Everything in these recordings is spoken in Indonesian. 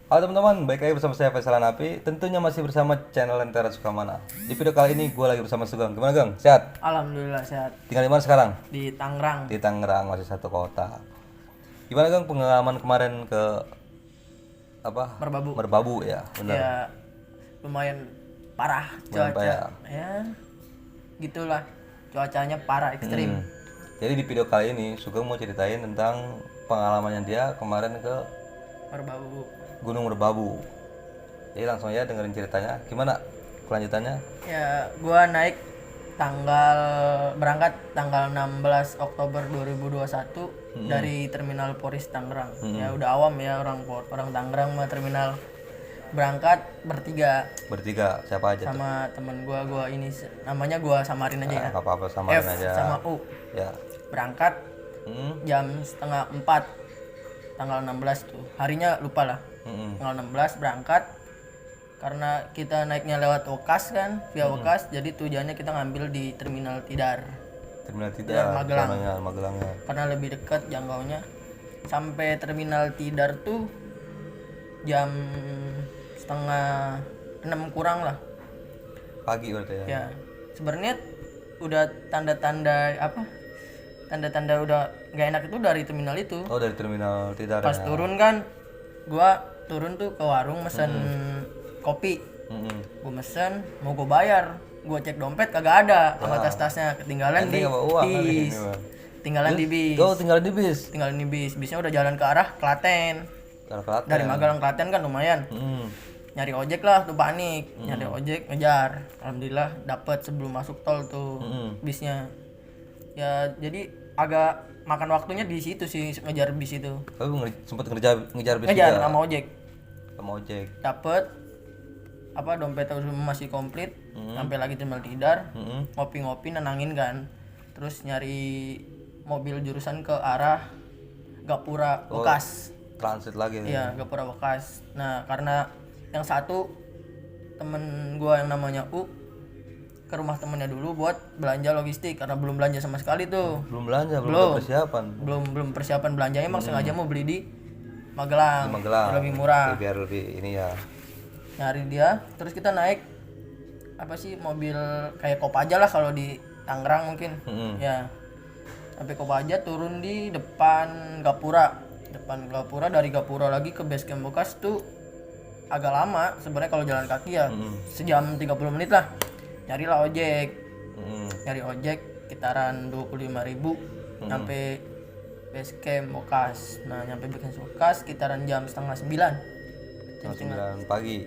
Halo teman-teman, baik lagi bersama saya Faisal Napi. Tentunya masih bersama channel Lentera Sukamana. Di video kali ini gue lagi bersama Sugeng. Gimana Gang? Sehat? Alhamdulillah sehat. Tinggal di mana sekarang? Di Tangerang. Di Tangerang, masih satu kota. Gimana Gang pengalaman kemarin ke apa? Merbabu. Merbabu ya, benar. Ya lumayan parah Lumayan cuaca. parah. Ya gitulah. Cuacanya parah ekstrim. Jadi di video kali ini Sugeng mau ceritain tentang pengalamannya dia kemarin ke Merbabu. Gunung Merbabu. Jadi langsung aja dengerin ceritanya. Gimana kelanjutannya? Ya gua naik berangkat tanggal 16 Oktober 2021 dari Terminal Poris Tangerang. Ya udah awam ya orang Tangerang mah terminal. Berangkat Bertiga, siapa aja tuh? sama temen gua ini namanya gua samarin aja ya. Gak apa-apa, samarin F aja. sama U. Ya. Berangkat Hmm. jam setengah 4 tanggal 16 tuh, harinya lupa lah. Tanggal 16 berangkat karena kita naiknya lewat Wokas kan, via Wokas, jadi tujuannya kita ngambil di Terminal Tidar Terminal Tidar tidak, Magelang Magelang ya. karena lebih dekat jangkaunya. Sampai Terminal Tidar tuh jam setengah 6 kurang lah Pagi berarti ya. ya. Sebenarnya udah tanda-tanda udah nggak enak itu dari terminal itu. Oh, dari terminal tidak Pas ya. turun kan, gua turun tuh ke warung mesen kopi. Gua mesen, mau gua bayar, gua cek dompet kagak ada sama tas-tasnya, ketinggalan Nanti di nggak bawa uang kali bis. ini, Bang. Tinggalan di bis. Oh, tinggal di bis. Tinggalan di bis. Bisnya udah jalan ke arah Klaten. Dari Klaten. Dari Magelang Klaten kan lumayan. Nyari ojek lah tuh panik. Nyari ojek ngejar. Alhamdulillah dapet sebelum masuk tol tuh bisnya. Ya jadi agak makan waktunya di situ sih ngejar bis itu. Tapi sempat ngejar bis Ngejar juga. sama ojek. Sama ojek. Dapet dompet masih komplit. Sampai lagi Terminal Tidar. Ngopi-ngopi nenangin kan. Terus nyari mobil jurusan ke arah Gapura Bekas. Transit lagi. Iya, Gapura Bekas. Nah, karena yang satu temen gua yang namanya U ke rumah temennya dulu buat belanja logistik karena belum belanja sama sekali tuh. Belum belanja, belum ada persiapan. Belum persiapan belanjanya, emang sengaja mau beli di Magelang. Di Magelang. Lebih murah. Biar lebih ini ya. Nyari dia, terus kita naik mobil kayak Kopaja lah kalau di Tangerang mungkin. Ya. Sampai Kopaja turun di depan Gapura. Dari Gapura lagi ke base camp Bekas tuh agak lama sebenarnya kalau jalan kaki ya. Sejam 30 menit lah. Nyarilah ojek. Nyari ojek kitaran 25.000 sampai base camp Bekas. Nah, nyampe base camp Bekas kitaran jam setengah 9. Jam setengah 9 pagi.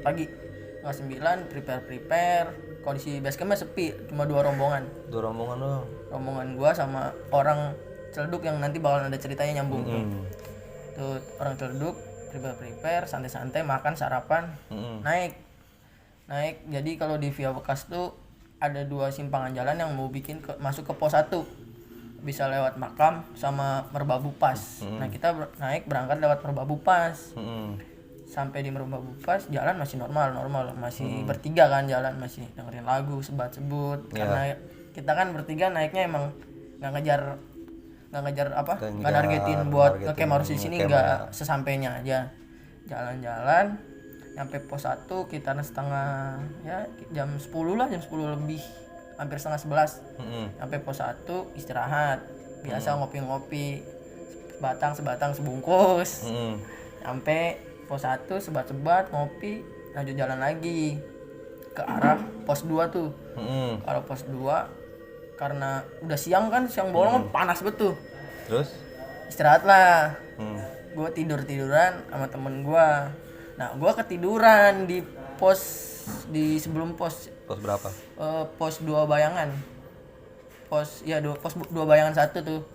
setengah 9 prepare. Kondisi base campnya sepi, cuma 2 rombongan. 2 rombongan doang. Rombongan gua sama orang Celduk yang nanti bakalan ada ceritanya nyambung. Tuh orang Celduk prepare santai-santai makan sarapan. Naik. Jadi kalau di via Bekas tuh ada 2 simpangan jalan yang mau masuk ke pos 1. Bisa lewat Makam sama Merbabu Pas. Nah, kita naik berangkat lewat Merbabu Pas. Sampai di Merbabu Pas jalan masih normal, masih bertiga kan jalan, masih dengerin lagu sebat-sebut. Karena kita kan bertiga naiknya emang nggak ngejar nggak nargetin buat ngecamp harus di sini, nggak sesampainya aja jalan-jalan nyampe pos 1 kita setengah ya jam 10 lah, jam 10 lebih, hampir setengah 11. Sampai pos 1 istirahat biasa, ngopi-ngopi sebatang sebungkus. Sampai pos 1 sebat-sebat ngopi, lanjut jalan lagi ke arah pos 2 tuh. Kalau pos 2 karena udah siang bolong panas betul. Terus Istirahat lah. Gue tiduran sama temen gue. Nah, gue ketiduran di sebelum pos berapa? Pos 2 bayangan. Pos 2 bayangan 1 tuh.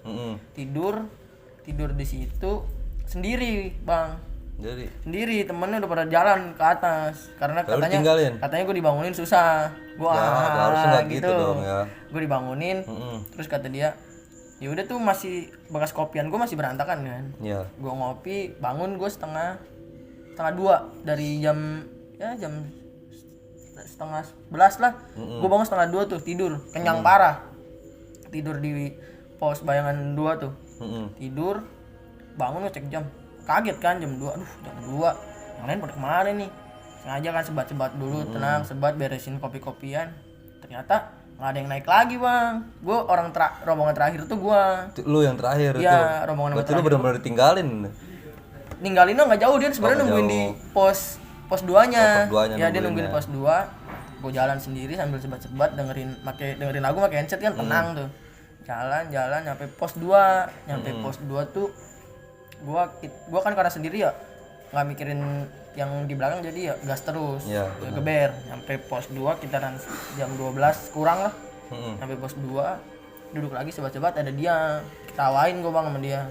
Tidur di situ sendiri, Bang. Jadi Sendiri, temennya udah pada jalan ke atas karena katanya gue dibangunin susah. Gue harusnya nggak gitu dong ya. Gue dibangunin. Terus kata dia, ya udah tuh masih bekas kopian gue masih berantakan kan. Iya. Gue ngopi, bangun gue setengah 2 dari jam setengah 11 lah. Gue bangun setengah 2 tuh, tidur kenyang parah. Tidur di pos bayangan 2 tuh. Tidur, bangun ngecek jam. Kaget kan jam 2. Aduh, jam 2. yang lain pada kemana nih, sengaja kan sebat-sebat dulu, tenang sebat, beresin kopi-kopian, ternyata nggak ada yang naik lagi bang. Gue rombongan terakhir tuh gue. Lu yang terakhir itu. Iya, rombongan Berarti lu benar-benar ditinggalin. ninggalinnya nggak jauh, dia sebenarnya nungguin di pos 2-nya. Pos 2-nya Ya dia nungguin nungguin di pos 2. Gue jalan sendiri sambil sebat-sebat dengerin lagu pakai headset kan tenang tuh. Jalan nyampe pos 2. Pos 2 tuh gua kan karena sendiri ya nggak mikirin yang di belakang, jadi ya gas terus. Iya, Geber sampai pos 2 kitaran jam 12 kurang lah. Sampai pos 2 duduk lagi sebat-sebat, ada dia, ketawain gue bang sama dia,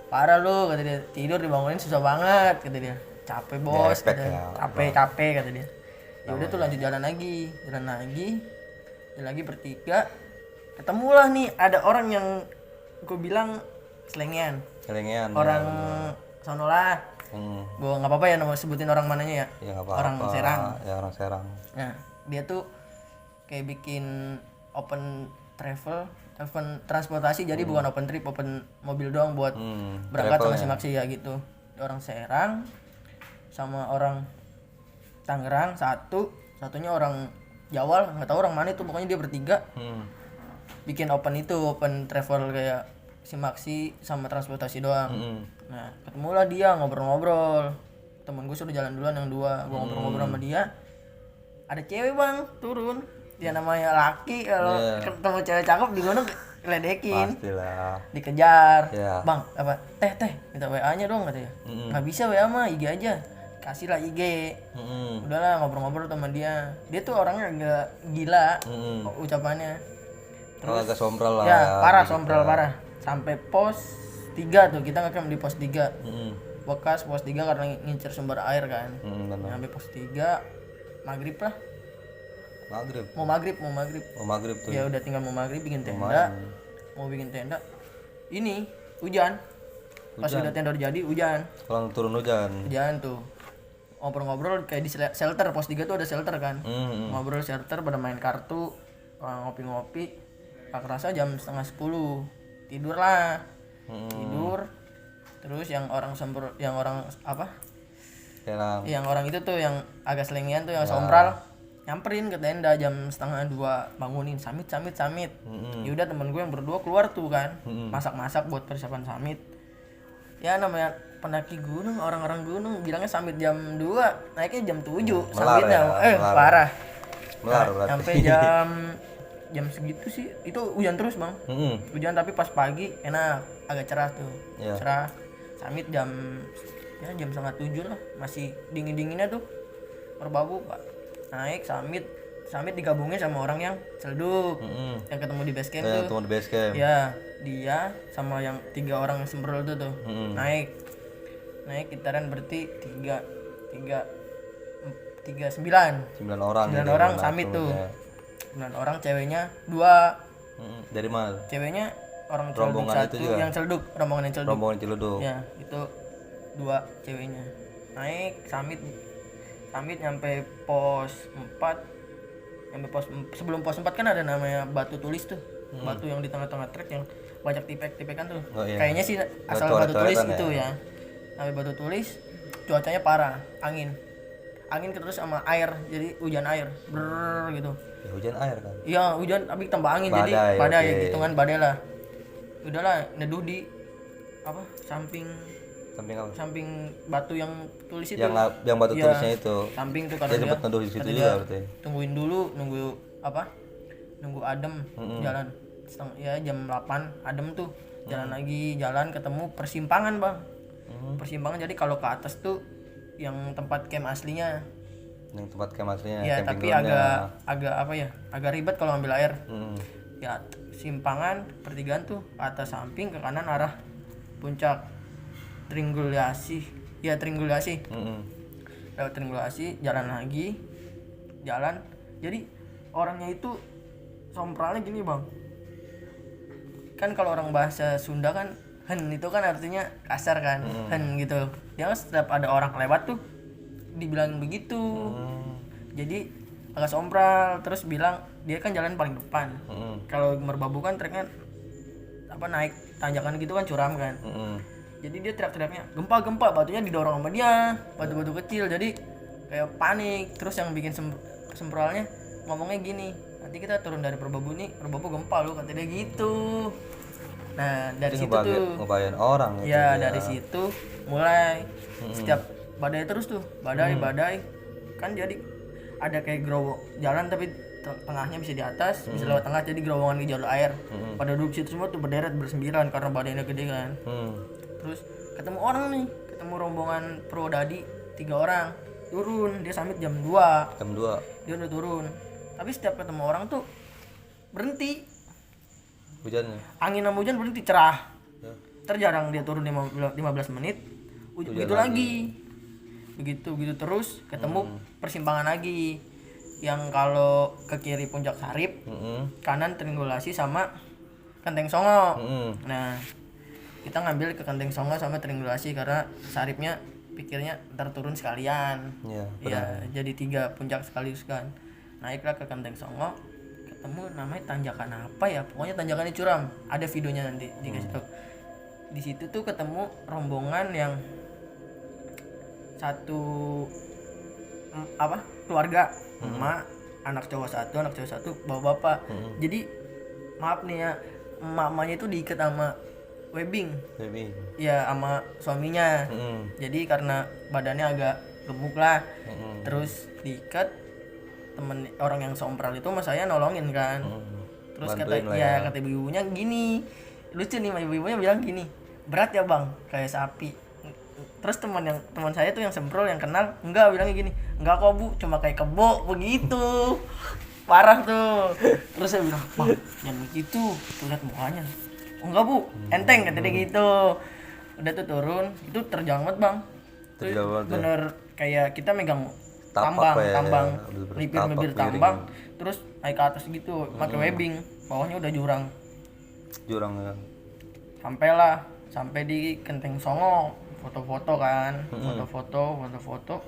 parah lu kata dia, tidur dibangunin susah banget kata dia, capek bos efek kata dia. ya, capek kata dia. Ya udah tuh lanjut jalan lagi bertiga, ketemulah nih ada orang yang gue bilang selengean orang sono lah. Gue nggak apa-apa ya nama sebutin orang mananya ya, Ya, apa-apa. orang Serang. Ya, orang Serang. Nah dia tuh kayak bikin open transportasi, jadi bukan open trip, open mobil doang buat berangkat sama si ya gitu. Orang Serang sama orang Tangerang, satunya orang Jawa, nggak tahu orang mana itu, pokoknya dia bertiga bikin open travel kayak Simaksi sama transportasi doang. Nah ketemulah dia, ngobrol-ngobrol, temen gue sudah jalan duluan yang 2, gue ngobrol-ngobrol sama dia, ada cewek bang turun, dia namanya laki, kalau ketemu cewek cakep di gunung ledekin, pastilah dikejar. Ya. Bang apa teh minta WA nya dong katanya. Nggak bisa WA mah, IG aja, kasih lah IG. Udahlah ngobrol-ngobrol sama dia tuh orangnya agak gila ucapannya, terus agak sombral lah ya, parah gitu. sombral parah. Sampai pos 3 tuh kita ngecamp di pos 3. Bekas pos 3 karena ngincer sumber air kan. Sampai pos 3 maghrib lah. Mau maghrib tuh. Ya udah tinggal mau maghrib, bikin tenda. Mau bikin tenda. Ini hujan. Pas udah tenda udah jadi hujan. Kalau turun hujan Tuh. Ngobrol-ngobrol kayak di shelter, pos 3 tuh ada shelter kan. Ngobrol shelter, pada main kartu, ngopi-ngopi. Tak kerasa jam 9:30 tidur lah. Tidur. Terus yang orang Serang. yang orang itu tuh yang agak selengian tuh yang sombral nyamperin ke tenda jam 1:30, bangunin summit. Ya udah temen gue yang berdua keluar tuh kan, masak buat persiapan summit. Ya namanya pendaki gunung, orang-orang gunung bilangnya summit jam 2, naiknya jam 7 summitnya. Parah. Melar berarti. Sampai jam segitu sih itu hujan terus bang. Hujan tapi pas pagi enak, agak cerah tuh. Cerah. Summit jam 6:30 lah, masih dingin-dinginnya tuh, merbabu pak. Naik summit digabungin sama orang yang celduk, yang ketemu di base camp tuh. Ketemu di base camp. Ya dia sama yang 3 orang yang sembrol tuh naik kitaran berarti 9 orang summit tuh. 9 orang, ceweknya 2. Dari mana? Ceweknya orang celduk Rombongan 1, itu juga? yang celduk, rombongan Rombongan Ciledug. ya itu 2 ceweknya. Naik summit nyampe pos 4. Sebelum pos 4 kan ada namanya batu tulis tuh. Batu yang di tengah-tengah trek yang banyak tipek-tipekan tuh. Kayaknya sih asal batu tulis itu ya. Sampai batu tulis, cuacanya parah, angin terus sama air, jadi hujan air gitu. Ya, hujan air kan. Iya hujan tapi tambah angin, badai, jadi badai okay. hitungan badai lah. Udahlah neduh di samping batu yang tulis itu, yang batu tulisnya itu. samping tuh, Dia karena sempat neduh di situ juga berarti. Tungguin dulu, nunggu adem. Jalan jam 8 adem tuh. Jalan lagi, ketemu persimpangan bang. Persimpangan, jadi kalau ke atas tuh yang tempat camp aslinya. Ya tapi agak ribet kalau ambil air. Ya simpangan pertigaan tuh, atas samping, ke kanan arah puncak Tringgulasi. Lewat Tringgulasi, jalan lagi. Jadi orangnya itu sompralnya gini bang. Kan kalau orang bahasa Sunda kan hen itu kan artinya kasar kan, hen gitu. Dia setiap ada orang lewat tuh dibilangin begitu. Jadi agak sompral, terus bilang dia kan jalan paling depan. Kalau merbabu kan treknya naik tanjakan gitu kan, curam kan. Jadi dia teriak-teriaknya gempa, batunya didorong sama dia, batu-batu kecil. Jadi kayak panik. Terus yang bikin sempralnya ngomongnya gini, nanti kita turun dari Purbabu nih, Purbabu gempa lu, kata dia gitu. Nah dari situ tuh ngebayain orang gitu ya dia. dari situ mulai setiap badai terus tuh badai kan, jadi ada kayak gerowong jalan tapi tengahnya bisa di atas, bisa lewat tengah, jadi gerowongan di jalur air. Pada duduk situ semua tuh berderet bersembilan karena badainya gede kan. Terus ketemu orang nih, ketemu rombongan Purwodadi 3 orang turun, dia summit jam 2 dia udah turun. Tapi setiap ketemu orang tuh berhenti, Hujannya. angin sama hujan berhenti, cerah. Ya. Terjarang dia turun 15 menit, begitu lagi. Begitu terus ketemu persimpangan lagi. Yang kalau ke kiri Puncak Sarip, kanan Tringgulasi sama Kenteng Songo. Nah, kita ngambil ke Kenteng Songo sama Tringgulasi karena Saripnya pikirnya ntar turun sekalian. Ya, jadi 3 puncak sekaligus kan. Naiklah ke Kenteng Songo, ketemu namanya tanjakan apa ya? Pokoknya tanjakannya curam. Ada videonya nanti dikasih tahu. Di situ tuh ketemu rombongan yang satu keluarga, emak, anak cowok satu, bapak. Jadi maaf nih ya, emak-emaknya itu diikat sama webbing. Ya sama suaminya. Jadi karena badannya agak gemuk lah. Terus diikat, temen orang yang sompral itu mas saya nolongin kan. Terus kata ibu-ibunya gini, lucu nih, ibu-ibunya bilang gini, berat ya bang, kayak sapi. Terus teman saya tuh yang semprol yang kenal enggak, bilangnya gini, enggak kok bu, cuma kayak kebo begitu. Parah tuh. Terus saya bilang, bang jangan begitu, tuh lihat mukanya. Oh, enggak bu, enteng, kata dia gitu. Udah tuh turun, itu terjang banget bang. Bener kayak kita megang tambang, lipir tambang, terus naik ke atas gitu, pakai webbing, bawahnya udah jurang ya. Sampai di Kenteng Songo, foto-foto kan, foto-foto.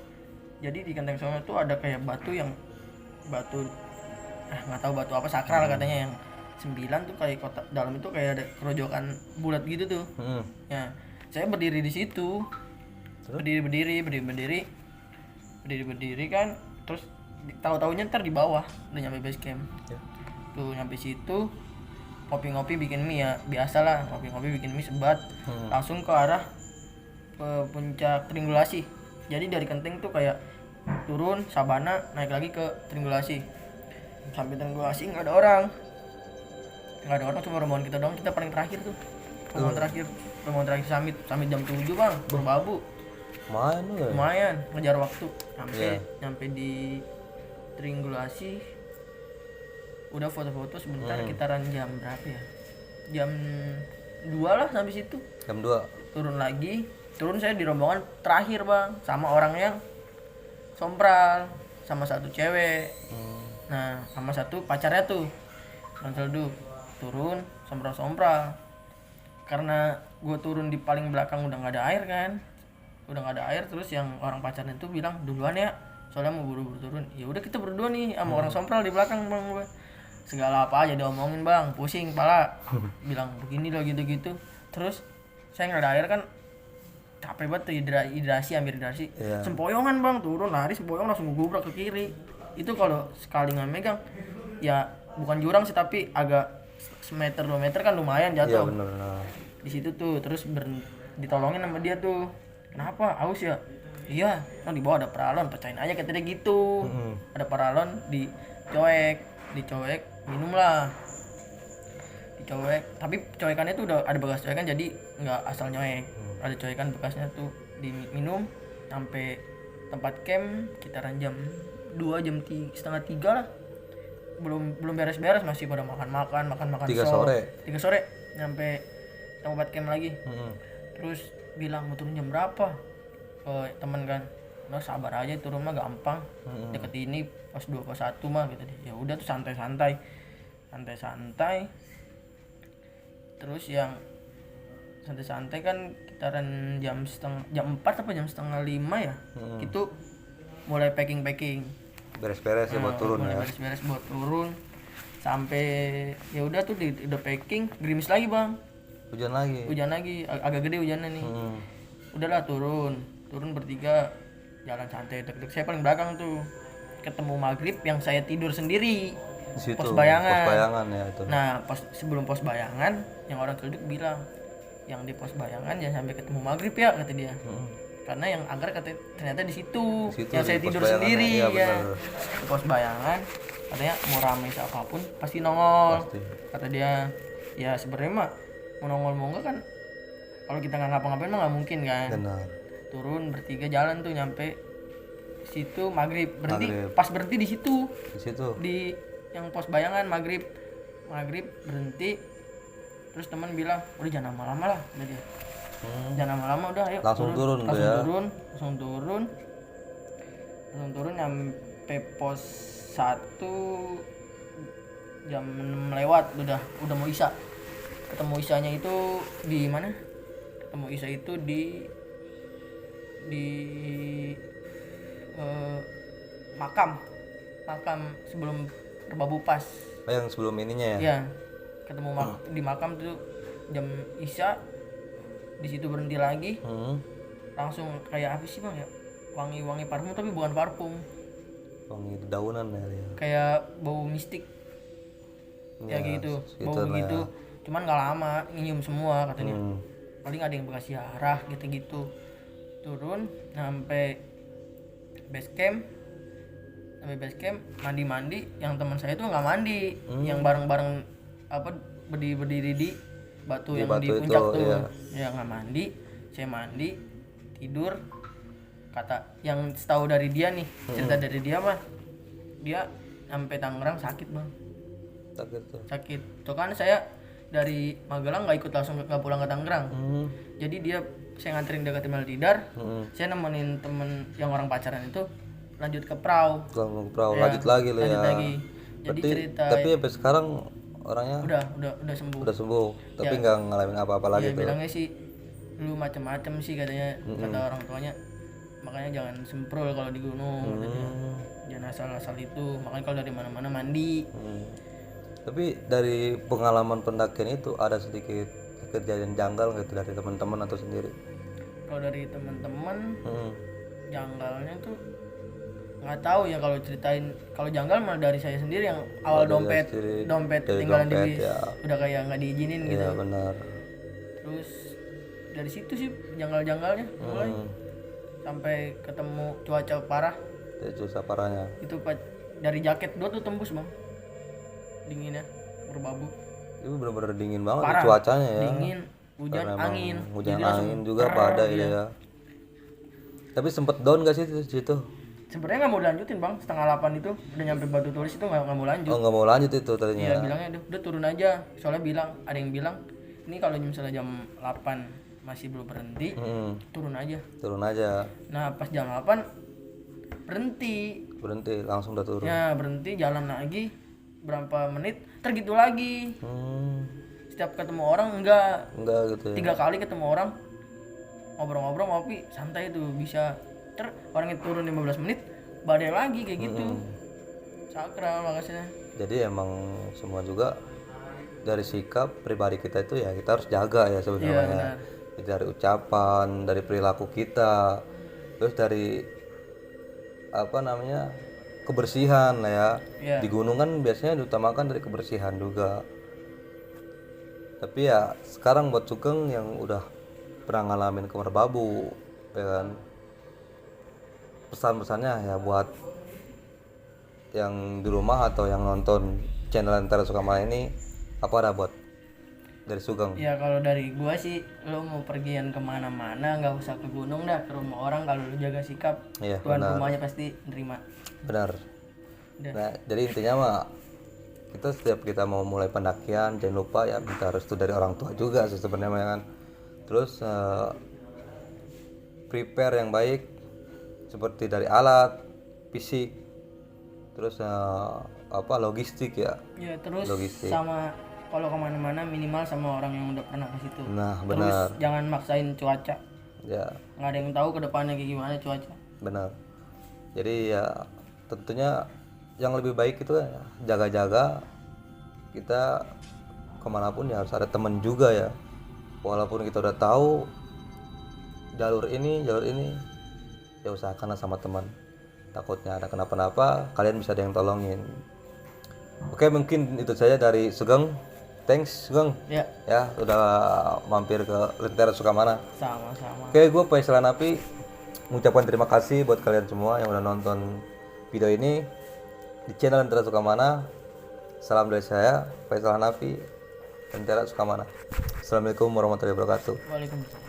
Jadi di Kenteng Songo itu ada kayak batu nggak tahu batu apa, sakral katanya, yang 9 tuh kayak kotak dalam itu kayak ada kerojokan bulat gitu tuh. Ya, saya berdiri di situ, berdiri kan, terus tahu-taunya ntar di bawah udah nyampe base camp. Tuh nyampe situ ngopi-ngopi bikin mie ya, biasalah ngopi-ngopi bikin mie sebat. Langsung ke arah puncak Tringgulasi. Jadi dari Kenteng tuh kayak turun Sabana, naik lagi ke Tringgulasi. Sampai Tringgulasi nggak ada orang, cuma rombongan kita doang. Kita paling terakhir tuh, rombongan terakhir summit jam 7 bang, Purbabu. Lumayan ngejar waktu. Nyampe di Tringgulasi udah foto-foto sebentar. Sekitaran jam berapa ya, jam 2 lah sampai situ. Jam 2 turun saya di rombongan terakhir bang, sama orang yang sompral, sama satu cewek. Nah sama satu pacarnya tuh Celduk. Turun sompral karena gue turun di paling belakang, udah nggak ada air. Terus yang orang pacarnya tuh bilang duluan ya, soalnya mau buru-buru turun. Ya udah kita berdua nih sama orang sompral di belakang bang. Gue segala apa aja diomongin bang, pusing kepala. Bilang begini loh gitu. Terus saya nggak ada air kan, capek banget tuh, hidrasi. Sempoyongan bang, turun lari sempoyong langsung gubrak ke kiri. Itu kalau sekali nggak megang ya bukan jurang sih, tapi agak semeter 2 meter kan lumayan jatuh. Di situ tuh terus ditolongin sama dia tuh. Kenapa? Aus ya? Iya, kan di bawah ada paralon, pecahin aja kata dia gitu. Ada paralon, dicowek, minum lah. Dicowek, tapi cowekannya tuh udah ada bekas cowekan, jadi nggak asal nyowek. Ada cowekan bekasnya tuh, diminum sampai tempat camp sekitaran jam 2, setengah 3 lah. Belum beres-beres, masih pada makan 3 sore nyampe tempat camp lagi. Terus bilang mau turun jam berapa ke temen kan, nah sabar aja, turun mah gampang, deket ini pos 2 pos 1 mah gitu. Ya udah tuh santai. Terus yang santai kan sekitaran jam 4 apa jam setengah 5 ya. Itu mulai packing beres-beres ya buat turun ya. Beres-beres buat turun sampai ya udah tuh udah packing, gerimis lagi bang. Hujan lagi. Hujan lagi, agak gede hujannya nih. Udahlah turun bertiga, jalan santai deg-deg. Saya paling belakang tuh. Ketemu maghrib yang saya tidur sendiri. Di situ. Pos bayangan. Pos bayangan ya itu. Nah, sebelum pos bayangan, yang orang celduk bilang, yang di pos bayangan jangan sampai ketemu maghrib ya, kata dia. Karena yang angker ternyata di situ. Yang saya tidur sendiri ya. Di pos bayangan, katanya mau ramai siapapun pasti nongol. Kata dia, ya sebenarnya mah mau nongol mau enggak kan, kalau kita nggak ngapa-ngapain mah nggak mungkin kan. Benar. Turun bertiga jalan tuh nyampe situ maghrib, pas berhenti di situ. Di situ. Di yang pos bayangan maghrib berhenti. Terus teman bilang, udah jangan lama-lama lah, udah dia. Jangan lama-lama, udah ayo. Langsung turun nyampe pos 1 jam 6 lewat, udah mau isya. Ketemu isyanya itu di mana? Ketemu isya itu di makam sebelum Merbabu pas. Yang sebelum ininya ya? Iya, ketemu di makam tuh jam isya. Di situ berhenti lagi. Langsung kayak apa sih bang ya? Wangi parfum tapi bukan parfum. Wangi daunan ya. Kayak bau mistik. Ya gitu, bau begitu. Cuman nggak lama, nyium semua katanya. Paling ada yang bekas siarah gitu-gitu. Turun sampai base camp, mandi. Yang teman saya tuh nggak mandi, yang bareng-bareng apa berdiri di batu yang di puncak itu, tuh. Ya nggak mandi, saya mandi, tidur. Kata yang setahu dari dia nih, cerita dari dia mah, dia sampai Tangerang sakit bang. Sakit. Tuh kan saya dari Magelang nggak ikut langsung nggak pulang ke Tangerang. Jadi saya nganterin dia ke Terminal Tidar, saya nemenin temen yang orang pacaran itu lanjut ke perahu. Ya, lanjut lagi loh ya. Jadi cerita. Tapi sampai sekarang orangnya udah sembuh. Udah sembuh, tapi nggak ngalamin apa-apa lagi tuh. Bilangnya sih lu macem-macem sih katanya, kata orang tuanya. Makanya jangan semprol kalau di gunung, katanya. Jangan asal-asal itu. Makanya kalau dari mana-mana mandi. Tapi dari pengalaman pendakian itu ada sedikit kejadian janggal gitu dari teman-teman atau sendiri? Kalau dari teman-teman, janggalnya tuh nggak tahu ya kalau ceritain. Kalau janggal malah dari saya sendiri yang awal dompet ketinggalan di bis, ya. Udah kayak nggak diizinin gitu. Iya benar. Terus dari situ sih janggal-janggalnya mulai sampai ketemu cuaca parah. Cuaca parahnya. Itu dari jaket gua tuh tembus bang. Dinginnya Merbabu. Itu benar-benar dingin banget parah, cuacanya ya. Dingin, hujan, angin. Hujan angin juga pada ya. Tapi sempet down gak sih di situ? Sebenarnya nggak mau lanjutin bang, 7:30 itu udah nyampe Batu Tulis itu nggak mau lanjut. Oh nggak mau lanjut itu tadinya? Iya bilangnya udah turun aja. Soalnya ada yang bilang ini kalau misalnya jam 8 masih belum berhenti, turun aja. Turun aja. Nah pas jam 8 berhenti langsung udah turun. Ya berhenti jalan lagi berapa menit tergitu lagi. Setiap ketemu orang enggak gitu ya. 3 kali ketemu orang ngobrol-ngobrol ngopi santai tuh bisa. Orang itu turun 15 menit badai lagi kayak gitu. Sakral makasih. Jadi emang semua juga dari sikap pribadi kita itu ya kita harus jaga ya sebenarnya. Ya, dari ucapan, dari perilaku kita, terus dari kebersihan lah ya. Di gunung kan biasanya diutamakan dari kebersihan juga. Tapi ya sekarang buat Sugeng yang udah pernah ngalamin ke Merbabu ya kan, pesan-pesannya ya buat yang di rumah atau yang nonton channel Lentera Sukamana ini apa ada buat dari Sugeng? Ya kalau dari gua sih, lo mau pergian kemana-mana nggak usah ke gunung dah, ke rumah orang. Kalau lo jaga sikap, tuan rumahnya pasti nerima. Benar. Nah, jadi intinya mah setiap kita mau mulai pendakian jangan lupa ya minta restu dari orang tua juga sebenarnya kan. Terus prepare yang baik seperti dari alat, fisik, terus logistik ya. Ya terus logistik. Sama kalau kemana-mana minimal sama orang yang udah pernah ke situ. Nah benar. Terus jangan maksain cuaca. Ya. Nggak ada yang tahu ke depannya kayak gimana cuaca. Benar. Jadi ya tentunya yang lebih baik itu ya jaga-jaga. Kita kemanapun ya harus ada teman juga ya. walaupun kita udah tahu jalur ini ya usahakanlah sama teman, takutnya ada kenapa-napa kalian bisa ada yang tolongin. Oke, mungkin itu saja dari Sugeng. Thanks Sugeng Ya, ya udah mampir ke Lentera Sukamana. sama-sama. Oke, gue Faisal Hanafi mengucapkan terima kasih buat kalian semua yang udah nonton video ini di channel Lentera Sukamana. Salam dari saya Faisal Hanafi, Lentera Sukamana. Assalamualaikum warahmatullahi wabarakatuh. Waalaikumsalam.